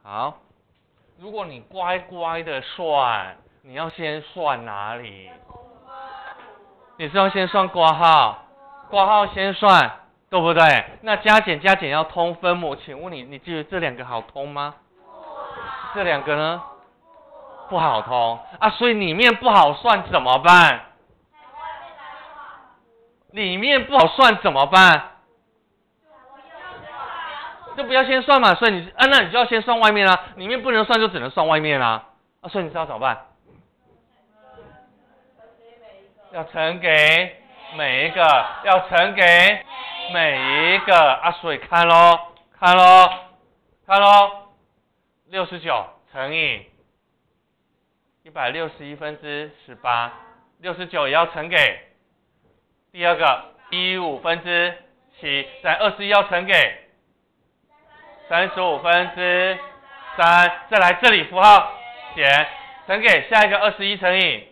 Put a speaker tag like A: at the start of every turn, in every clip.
A: 好，如果你乖乖的算，你要先算哪里？你是要先算括号，括号先算，对不对？那加减要通分母，请问你记得这两个好通吗？这两个呢？不好通啊，所以里面不好算怎么办？里面不好算怎么办？就不要先算嘛，所以你那你就要先算外面啦，里面不能算就只能算外面啦，所以你知道怎么办？要乘给每一个，要乘给每一个啊，所以看咯，69乘以161分之18，69也要乘给第二个15分之7，再21要乘给35分之3，再来这里符号减，乘给下一个21乘以，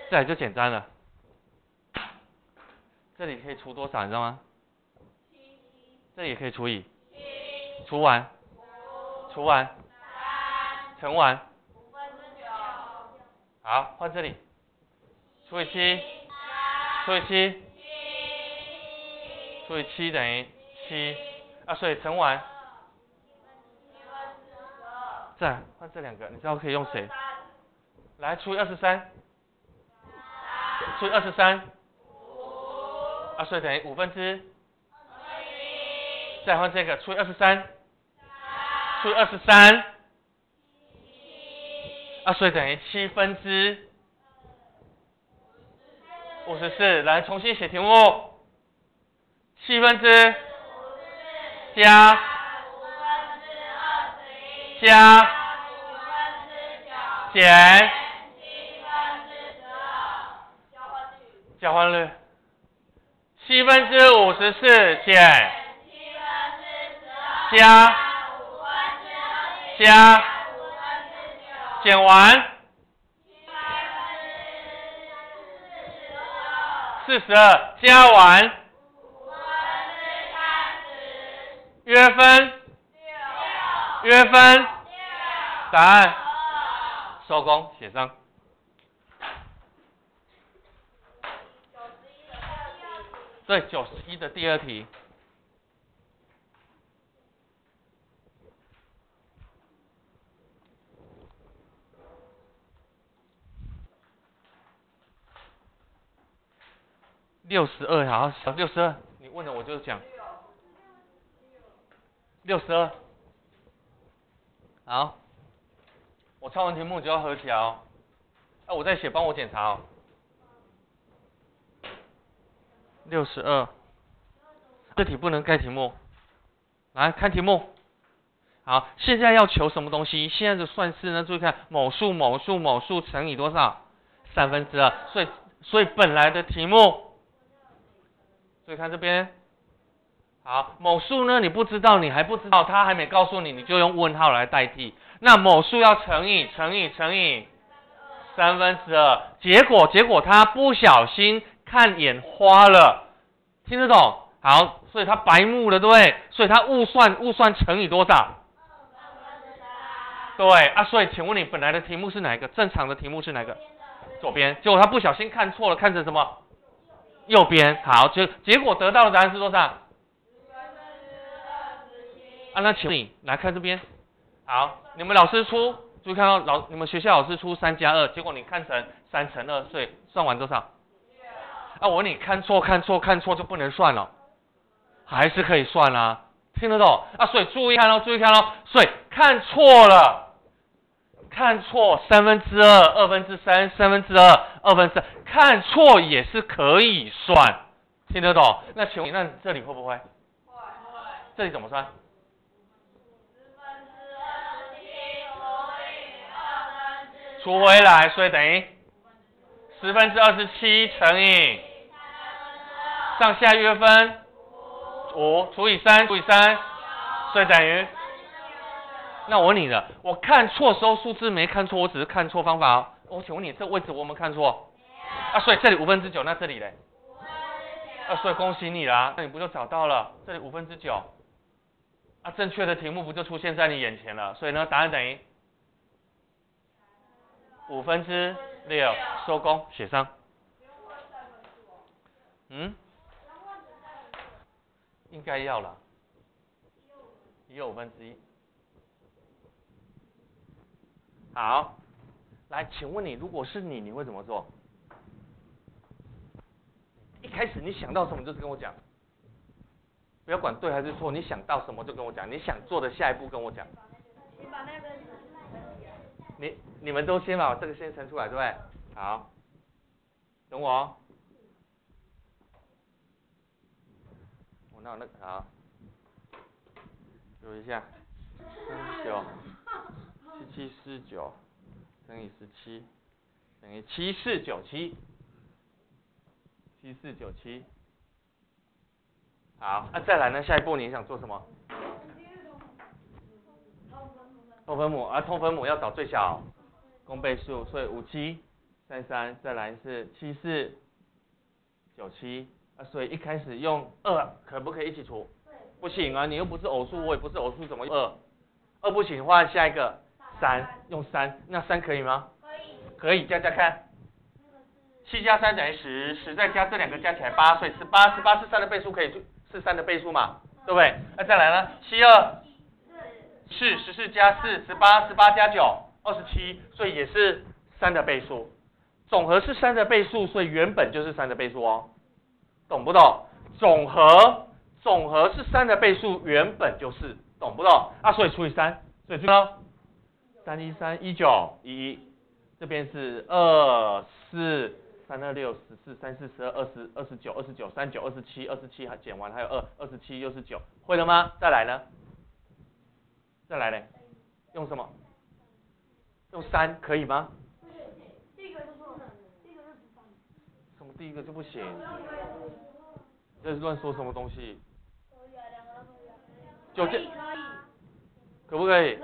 A: 这来就简单了。这里可以除多少，你知道吗？这里也可以除以，除完，乘完，好，换这里，除以7，除以7等于7，啊，所以乘完，再换这两个，你知道可以用谁？来除以23，除以23，啊，所以等于5分之，再换这个除以23，除以23，啊，所以等于7分之54，来重新写题目，7分之加减交换率，7分之54减加减完42加完约分答案收工写上。对，91的第二题。62好，62，你问了我就讲。62，好，我抄完题目就要合起来哦。我在写，帮我检查哦。62，这题不能盖题目。来看题目。好，现在要求什么东西？现在的算式呢？注意看，某数乘以多少？2/3，所以本来的题目。所以看这边，好，某数呢你不知道，你还不知道，他还没告诉你，你就用问号来代替。那某数要乘以3/2，结果他不小心看眼花了，听得懂？好，所以他白目了，对不对？所以他误算乘以多少？对啊，所以请问你本来的题目是哪一个？正常的题目是哪个？左边，结果他不小心看错了，看成什么？右边。好，结果得到的答案是多少？啊，那请问你来看这边。好，你们老师出，注意看到你们学校老师出3+2，结果你看成3×2，所以算完多少？啊，我问你看错就不能算了，还是可以算啊，听得懂？啊，所以注意看哦，所以看错了，看错2/3、2/3、2/3、2/3，看错也是可以算，听得懂？那请问，那这里会不会？会。这里怎么算？除回来，所以等于1027乘以上下约分5除以3，所以等于。那我问你的，我看错时候数字没看错，我只是看错方法哦。我请问你这位置我有没有看错？啊，所以这里9/5，那这里嘞？啊，所以恭喜你啦，那你不就找到了？这里9/5。啊，正确的题目不就出现在你眼前了？所以呢，答案等于6/5，收工，写上。应该要了，1/5。好，来，请问你，如果是你，你会怎么做？一开始你想到什么就是跟我讲，不要管对还是错，你想到什么就跟我讲，你想做的下一步跟我讲。你们都先把这个先乘出来，对不对？好，等我哦。我那有那个好，数一下，39，7749乘以17等于7497。好，再来呢？下一步你想做什么？通分母，通分母要找最小公倍数，所以5733，再来是7497。所以一开始用2，可不可以一起除？不行啊，你又不是偶数，我也不是偶数，怎么用2不行的话，下一个3，用3，那3可以吗？可以，加看。7加3等于10，10再加这两个加起来8，所以18是3的倍数，可以是3的倍数嘛，对不对？再来呢，7214加4，18加9，27，所以也是3的倍数。总和是3的倍数，所以原本就是3的倍数哦。懂不懂？总和是3的倍数，原本就是，懂不懂？所以除以3，所以除以3131911，这边是24326214，32614，3412202929392727减完还有2，27又是9，会了吗？再来呢？再来嘞？用什么？用3可以吗？第一个就错了，第一个是13。什么第一个就不行？这是乱说什么东西？可以，可不可以？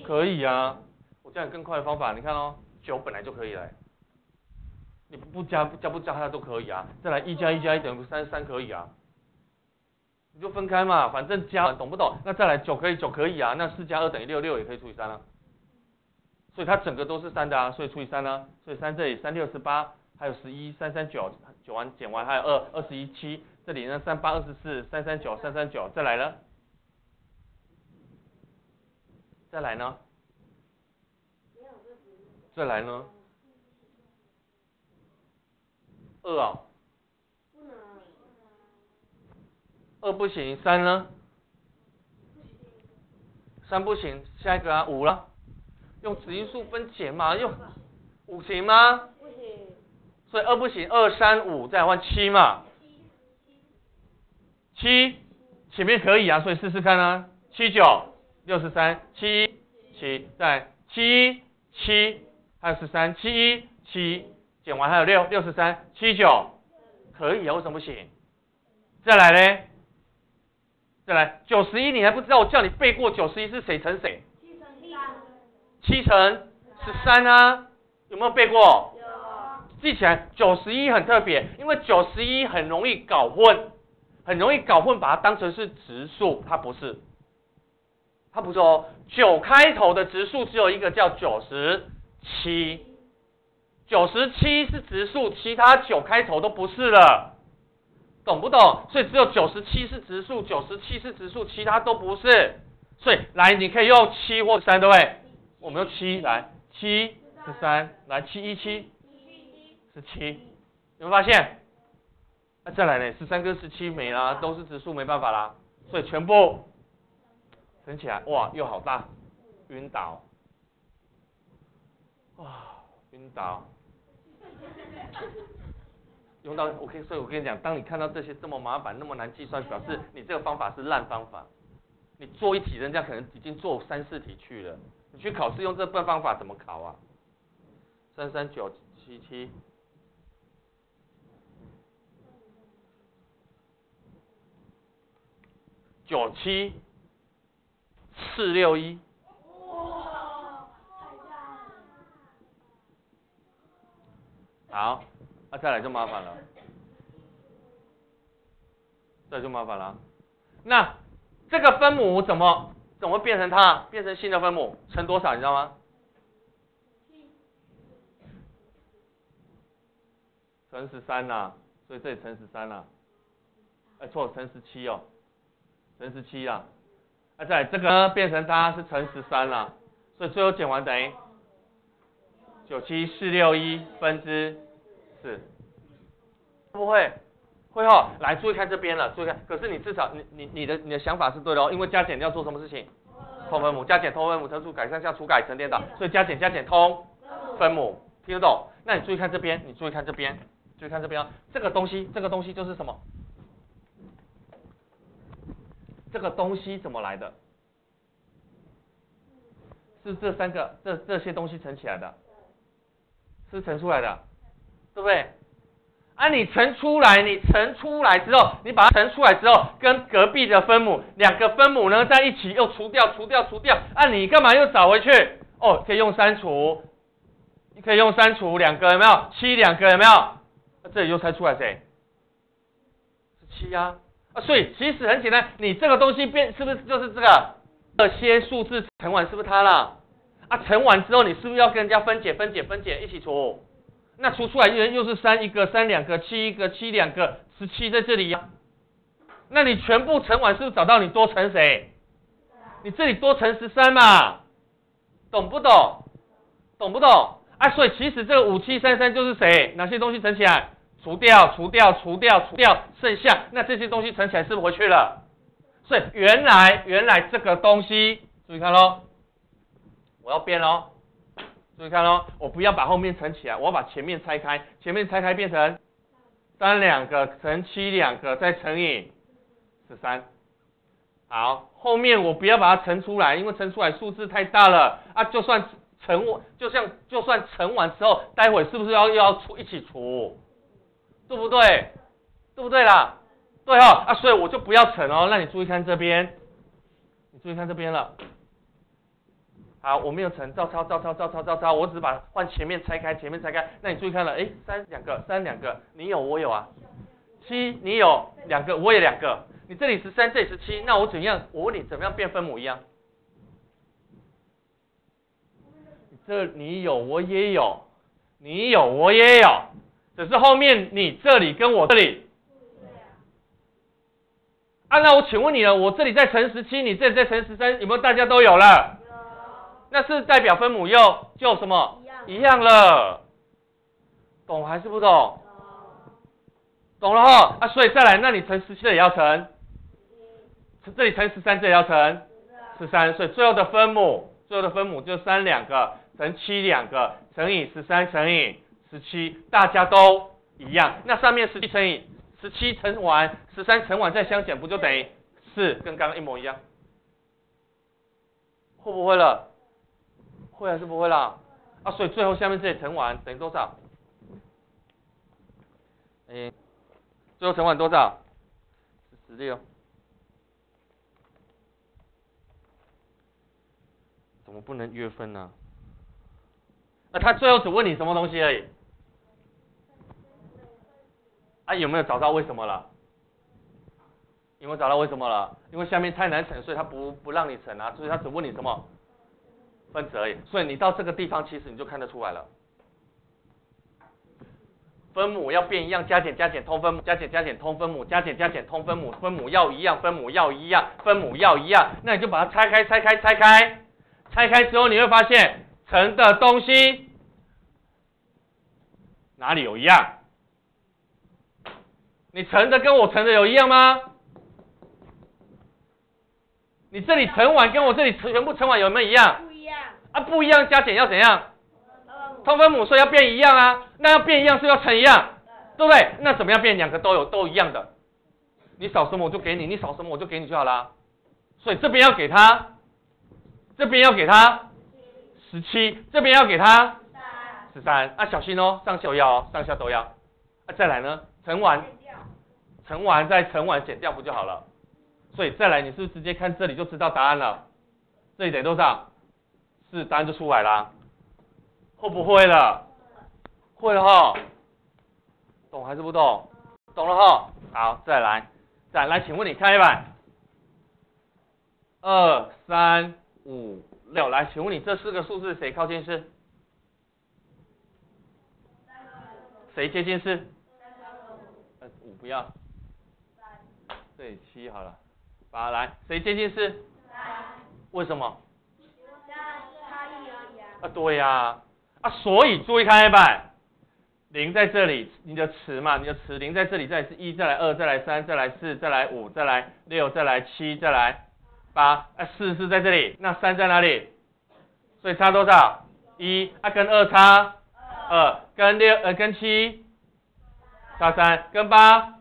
A: 可以啊！我教你更快的方法，你看哦，9本来就可以了，你不加它都可以啊。再来1加1加1等于3可以啊，你就分开嘛，反正加，懂不懂？那再来9可以啊，那4加2等于6，6也可以除以3啊。所以它整个都是3的啊，所以除以3啊，所以3这里3618，还有11，339，减完还有2，217，这里呢3824，339，再来呢？再来呢？2啊？2不行，3呢？3不行，下一个啊，5了。用指因数分解嘛，用5行吗？不行。所以2不行，2、3、5，再换7嘛。7前面可以啊，所以试试看啊。796377，再77，还有13717，减完还有6，6379，可以啊，为什么不行？再来嘞？再来91，你还不知道我叫你背过91是谁乘谁？7乘13啊，有没有背过？有。记起来，91很特别，因为91很容易搞混，把它当成是质数，它不是哦。9开头的质数只有一个叫97，97是质数，其他9开头都不是了，懂不懂？所以只有97是质数，97是质数，其他都不是。所以来，你可以用7或3，对不对？我们用7来，7、13，来717，17，有没有发现？再来呢，13跟17没啦，都是质数，没办法啦，所以全部乘起来，哇，又好大，晕倒，晕倒。用到所以我跟你讲，当你看到这些这么麻烦、那么难计算，表示你这个方法是烂方法。你做一题，人家可能已经做3、4题去了。你去考试用这笨方法怎么考啊？33977。97461，好，再来就麻烦了，那这个分母怎么变成它？变成新的分母，乘多少你知道吗？乘13啦，所以这里乘13啦。错，乘17哦，乘17啦。再来这个呢变成它是乘13啦，所以最后减完等于97461分之4，会不会？会哦。来，注意看这边了，注意看。可是你至少你的想法是对的哦，因为加减要做什么事情？通分母，加减通分母，乘除改上下除改乘颠倒，所以加减通分母，听得懂？那你注意看这边，注意看这边哦，这个东西就是什么？这个东西怎么来的？是这三个这些东西乘起来的，是乘出来的，对不对？啊，你乘出来之后，你把它乘出来之后，跟隔壁的分母两个分母呢在一起又除掉，啊，你干嘛又找回去？哦，可以用删除，你可以用删除两个有没有？7两个有没有？这里又猜出来谁？是7啊。所以其实很简单，你这个东西是不是就是这些数字乘完是不是它了？啊，乘完之后你是不是要跟人家分解一起除？那除出来又是3一个，3两个，7一个，7两个，17在这里呀。那你全部乘完是不是找到你多乘谁？你这里多乘13嘛，懂不懂？啊，所以其实这个5733就是谁？哪些东西乘起来？除掉，剩下那这些东西乘起来是不是回去了？所以原来这个东西，注意看咯，我要变咯，注意看咯，我不要把后面乘起来，我要把前面拆开，变成3两个乘7两个再乘以13。好，后面我不要把它乘出来，因为乘出来数字太大了啊，就算乘完之后，待会是不是又要一起除？对不对啦？对哈啊，所以我就不要乘哦。那你注意看这边，了。好，我没有乘，照抄，我只是把换前面拆开。那你注意看了，3两个，你有我有啊。7你有2个，我也2个。你这里13，这里17，那我问你怎么样变分母一样？这你有我也有，只是后面你这里跟我这里，啊，那我请问你了，我这里再乘17，你这里再乘13，有没有大家都有了？那是代表分母就什么？一样了，懂还是不懂？懂了哈，啊，所以再来，那你乘17这里要乘，这里乘13，这里要乘13，所以最后的分母就3两个乘7两个乘以13乘以17，大家都一样。那上面17乘以17乘完，13乘完再相减，不就等于4，跟刚刚一模一样？会不会了？会还是不会啦？啊，所以最后下面这里乘完等于多少？最后乘完多少？16。怎么不能约分呢？他最后只问你什么东西而已。啊，有没有找到为什么了？有没有找到为什么了？因为下面太难乘，所以他不让你乘啊，所以他只问你什么分子而已。所以你到这个地方，其实你就看得出来了。分母要变一样，加减通分母，加减通分母，加减通分母，分母要一样，那你就把它拆开之后，你会发现乘的东西哪里有一样？你乘的跟我乘的有一样吗？你这里乘完跟我这里全部乘完有没有一样？
B: 不一样。
A: 啊，不一样加减要怎样？通分母，所以要变一样啊。那要变一样是要乘一样，对不对？那怎么样变两个都一样的？你少什么我就给你，你少什么我就给你就好啦。所以这边要给他17，这边要给他13。啊，小心哦，上下都要。啊，再来呢，乘完再乘完减掉不就好了？所以再来，你是不是直接看这里就知道答案了？这里等于多少？4，答案就出来啦。会不会了？会了哈。懂还是不懂？懂了哈。好，再来，请问你开一版。2、3、5、6。来，请问你这4个数字谁靠近4？谁接近4？5不要，这里7好了。8来，谁接近4？为什么？对呀，所以注意看黑板，0在这里，你的词嘛，你的词0在这里，再来是1，再来2，再来3，再来4，再来5，再来6，再来7，再来8，4是在这里，那3在哪里？所以差多少？1，跟2差2，跟7差3，跟8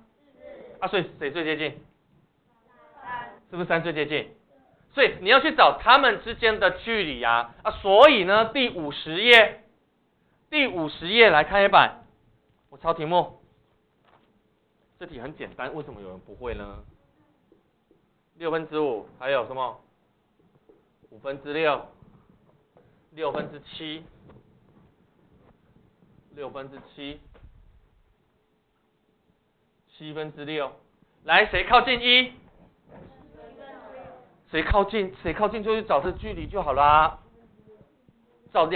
A: 所以谁最接近？是不是3最接近？所以你要去找它们之间的距离所以呢，第50页来看黑板，我抄题目。这题很简单，为什么有人不会呢？5/6，还有什么5/6、6/7、6/7、7/6。来，谁靠近1？谁靠近就去找这距离就好啦，找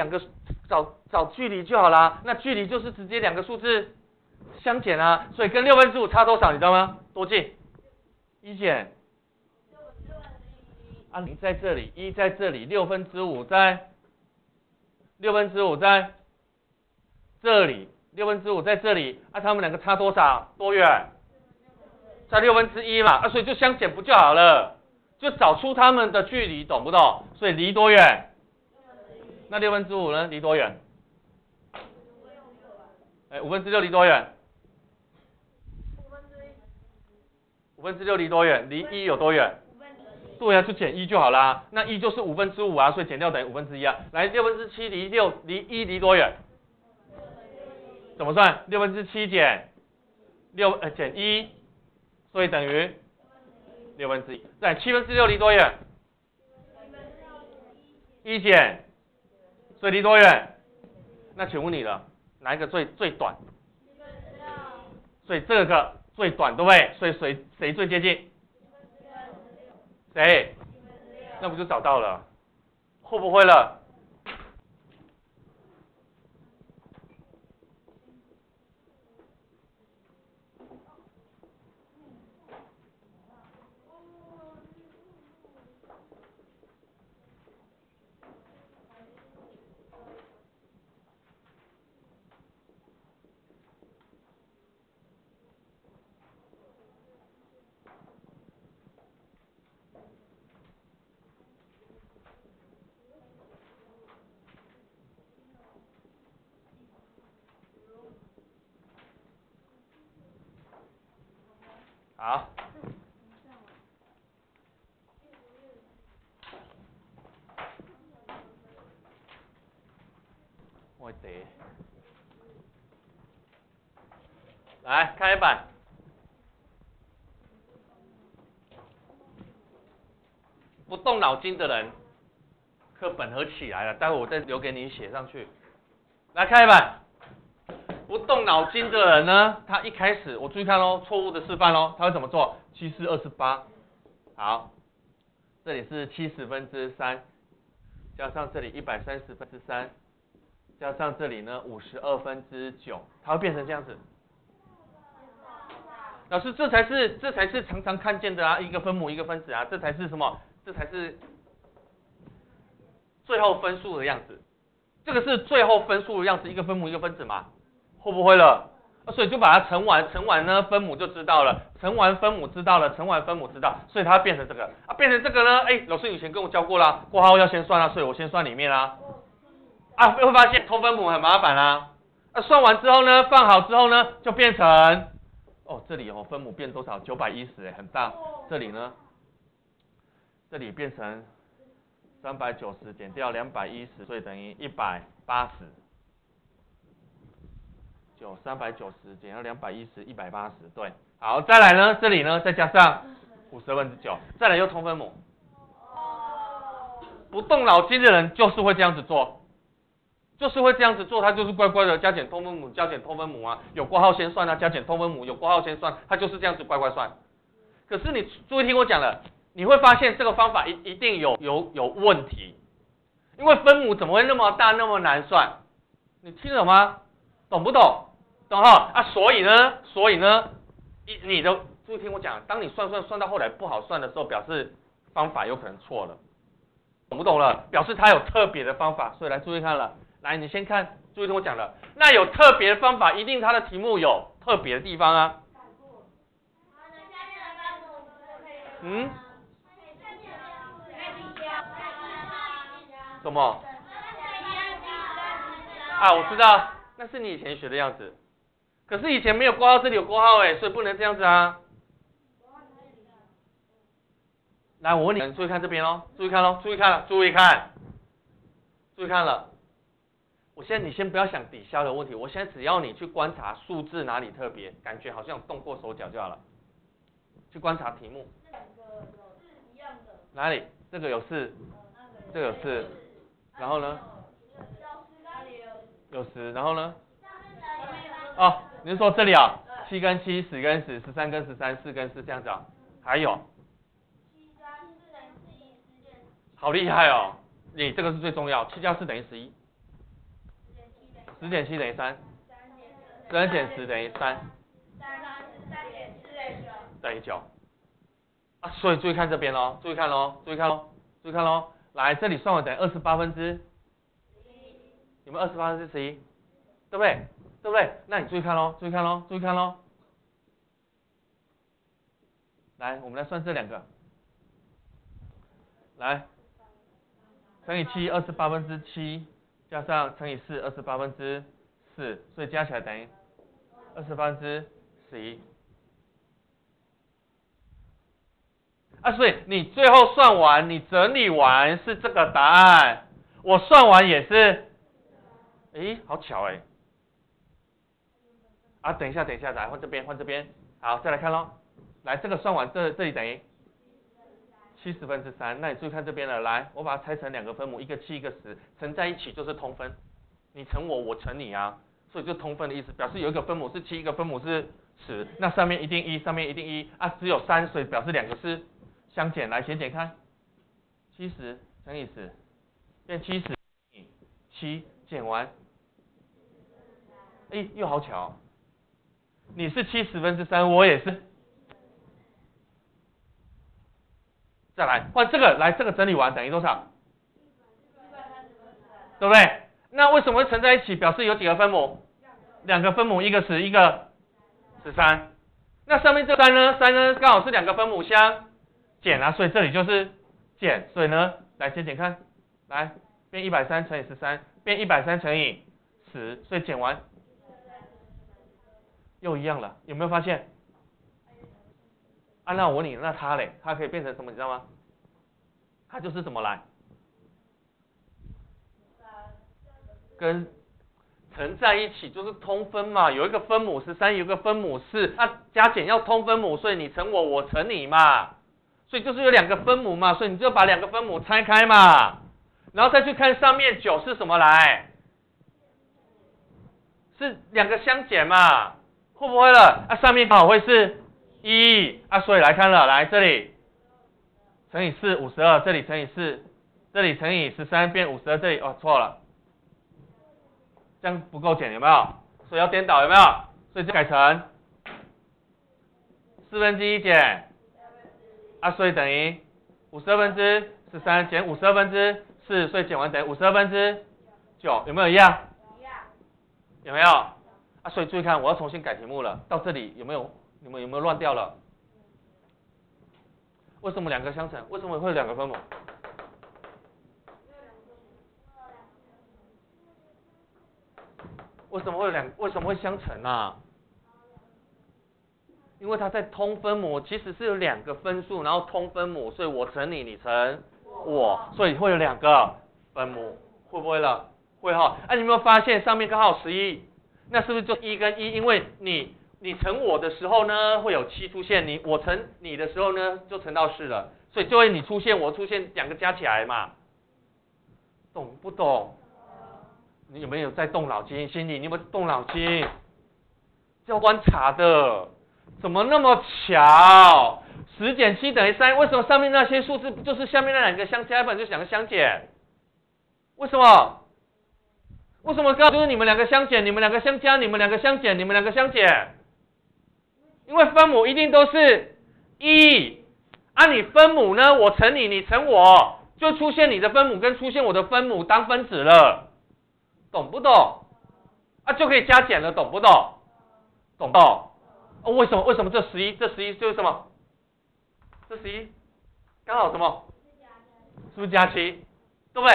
A: 距离就好啦。那距离就是直接2个数字相减所以跟5/6差多少，你知道吗？多近？1减0在这里，1在这里，5/6在6/5在这里，5/6在这里他们2个差多少？多远？差1/6嘛所以就相减不就好了？就找出它们的距离，懂不懂？所以离多远？那5/6呢？离多远？5/6离多远？5/6离多远？离1有多远？对就减1就好啦。那1就是5/5所以减掉等于1/5来，6/7离1离多远？怎么算？6/7减减1，所以等于1/6。再7/6离多远？1减，所以离多远？那请问你了，哪一个最短？所以这个最短，对不对？所以谁最接近？谁？那不就找到了？会不会了？好，我得来看黑板，不动脑筋的人，课本合起来了，待会我再留给你写上去。来看黑板。不动脑筋的人呢，他一开始我注意看错误的示范他会怎么做？7×4=28，好，这里是70/3，加上这里130/3，加上这里呢52/9，它会变成这样子。老师，这才是常常看见的一个分母一个分子这才是什么？这才是最后分数的样子。这个是最后分数的样子，一个分母一个分子嘛。会不会了？所以就把它乘完呢，分母就知道了，乘完分母知道了，乘完分母知道，所以它变成这个变成这个呢，老师以前跟我教过啦，括号要先算所以我先算里面会发现偷分母很麻烦算完之后呢，放好之后呢，就变成这里分母变多少？910很大，这里呢，这里变成390减掉210，所以等于180。390减掉210 180，对，好，再来呢，这里呢再加上52/9，再来又通分母。不动脑筋的人就是会这样子做，他就是乖乖的加减通分母，加减通分母有括号先算加减通分母有括号先算，他就是这样子乖乖算。可是你注意听我讲了，你会发现这个方法一定有问题，因为分母怎么会那么大那么难算？你听懂吗？懂不懂？懂哈？啊，所以呢，你的注意听我讲，当你算到后来不好算的时候，表示方法有可能错了，懂不懂了？表示它有特别的方法，所以来注意看了，来你先看，注意听我讲了，那有特别的方法，一定它的题目有特别的地方啊。嗯？什么？啊，我知道，那是你以前学的样子。可是以前没有括号，这里有括号哎，所以不能这样子啊。来，我问你，注意看这边咯，注意看咯，注意看了，注意看，注意看了。你先不要想抵消的问题，我现在只要你去观察数字哪里特别，感觉好像有动过手脚就好了。去观察题目。哪里？这个有4，这个有4，然后呢？有10，然后呢？哦，你是说这里啊？7跟7，10跟10，13跟13，4跟4这样子啊？还有？好厉害哦！你这个是最重要，7加4等于11。10减7等于3，3减10等于3，等于9。啊，所以注意看这边咯，注意看咯，注意看咯，注意看咯。来，这里算完等于28分之，有没有28分之11？对不对？对不对？那你注意看咯，注意看咯，注意看咯。来，我们来算这2个。来，乘以7，28分之7，加上乘以4，28分之4，所以加起来等于28分之11。啊，所以你最后算完，你整理完是这个答案，我算完也是，好巧哎。啊，等一下，来换这边，好，再来看咯。来，这个算完，这里等于70分之3，那你注意看这边了，来，我把它拆成2个分母，一个7，一个10，乘在一起就是通分，你乘我，我乘你啊，所以就通分的意思，表示有一个分母是7，一个分母是10，那上面一定1，上面一定1，啊，只有3，所以表示2个是相减。来，减看，70乘以10变70乘以7，减完，又好巧，你是70分之3，我也是。再来换这个，来这个整理完等于多少？对不对？那为什么会乘在一起？表示有几个分母？2个分母，一个10，一个13。那上面这3呢刚好是2个分母相减啊，所以这里就是减，所以呢，来减看，来变130乘以13，变130乘以10，所以减完又一样了，有没有发现？啊，那我问你，那它嘞，它可以变成什么？你知道吗？它就是怎么来？跟乘在一起就是通分嘛，有一个分母13，有一个分母4，那加减要通分母，所以你乘我，我乘你嘛，所以就是有2个分母嘛，所以你就把2个分母拆开嘛，然后再去看上面9是什么来？是2个相减嘛，会不会了？啊，上面刚好会是1啊，所以来看了，来这里乘以4 52，这里乘以4，这里乘以13变52，这里错了，这样不够减有没有？所以要颠倒有没有？所以就改成1/4减啊，所以等于52分之13减52分之4，所以减完等于52分之9，有没有一样？有没有？啊，所以注意看，我要重新改题目了。到这里有没有？你们有没有乱掉了？为什么2个相乘？为什么会有2个分母？为什么会相乘啊？因为它在通分母，其实是有2个分数，然后通分母，所以我乘你，你乘我，所以会有2个分母，会不会了？会哈。啊，你有没有发现上面刚好11？那是不是就1跟1？因为你乘我的时候呢，会有7出现，我乘你的时候呢，就乘到4了，所以就会你出现，我出现，2个加起来嘛，懂不懂？你有没有在动脑筋？心里你有没有动脑筋？要观察的，怎么那么巧？ 10减7等于3，为什么上面那些数字就是下面那两个相加，本就两个相减？为什么？为什么刚就是你们两个相减，你们两个相加，你们两个相减，你们两个相减？因为分母一定都是1，你分母呢，我乘你，你乘我，就出现你的分母跟出现我的分母当分子了，懂不懂？就可以加减了，懂不懂？懂不懂？为什么这11就是什么？这11刚好什么？是不是加7？对不对？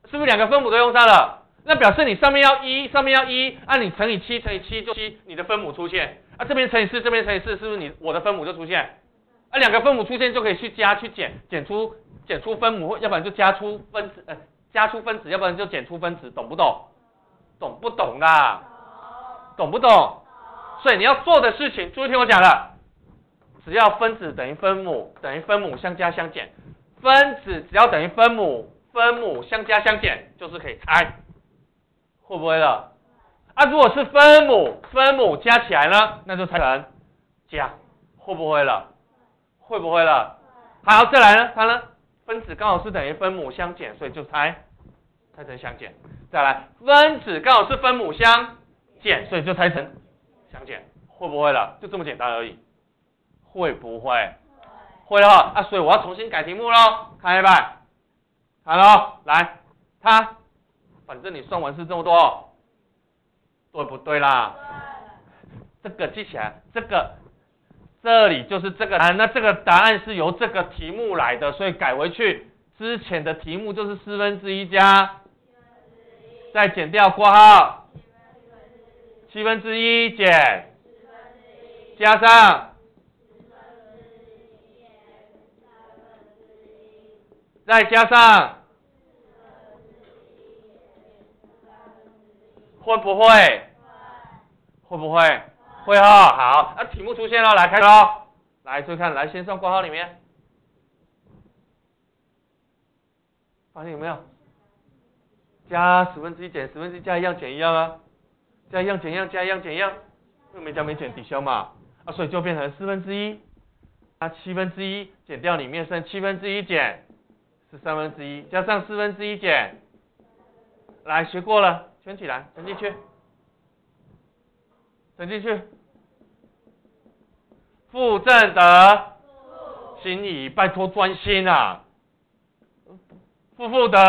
A: 是不是两个分母都用上了？那表示你上面要1，上面要1，你乘以7乘以7就7，你的分母出现。这边乘以4，这边乘以4，是不是我的分母就出现？两个分母出现就可以去加去减，减出分母，要不然就加出分子，加出分子，要不然就减出分子，懂不懂？懂不懂啦？懂不懂？所以你要做的事情，注意听我讲了，只要分子等于分母，等于分母相加相减，分子只要等于分母，分母相加相减，就是可以拆，会不会了？如果是分母加起来呢，那就拆成加，会不会了？会不会了？好，再来呢，它呢，分子刚好是等于分母相减，所以就拆成相减。再来，分子刚好是分母相减，所以就拆成相减，会不会了？就这么简单而已，会不会？会了所以我要重新改题目咯，看一半，好了，来，反正你算完是这么多。对不对啦？这个记起来，这里就是这个答案，那这个答案是由这个题目来的，所以改回去之前的题目就是1/4加，再减掉括号1/7减，加上再加上。会不会？会不会？会好，题目出现了，来开始咯。来，注意看，来先算括号里面，发现有没有？加1/10减1/10加一样减一样啊，加一样减一样，加一样减一样，因为没加没减抵消嘛，所以就变成1/4加1/7减掉里面剩1/7减13/1，加上1/4减，来学过了。圈起来，沉进去，负正得，心怡，拜托专心啊！负得，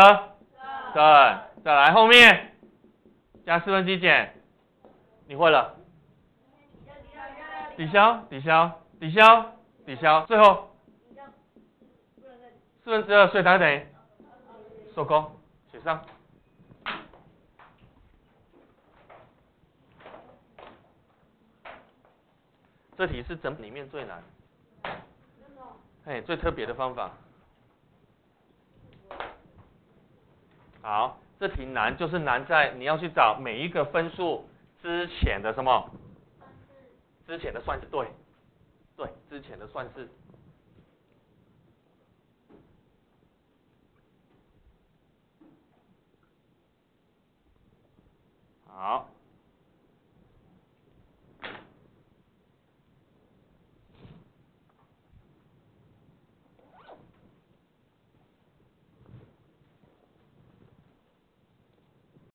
A: 正，再来后面加1/4减，你会了，抵消，最后2/4，所以它等于收工，写上。这题是整里面最难，最特别的方法。好，这题难就是难在你要去找每一个分数之前的什么？之前的算式，对，之前的算式。好。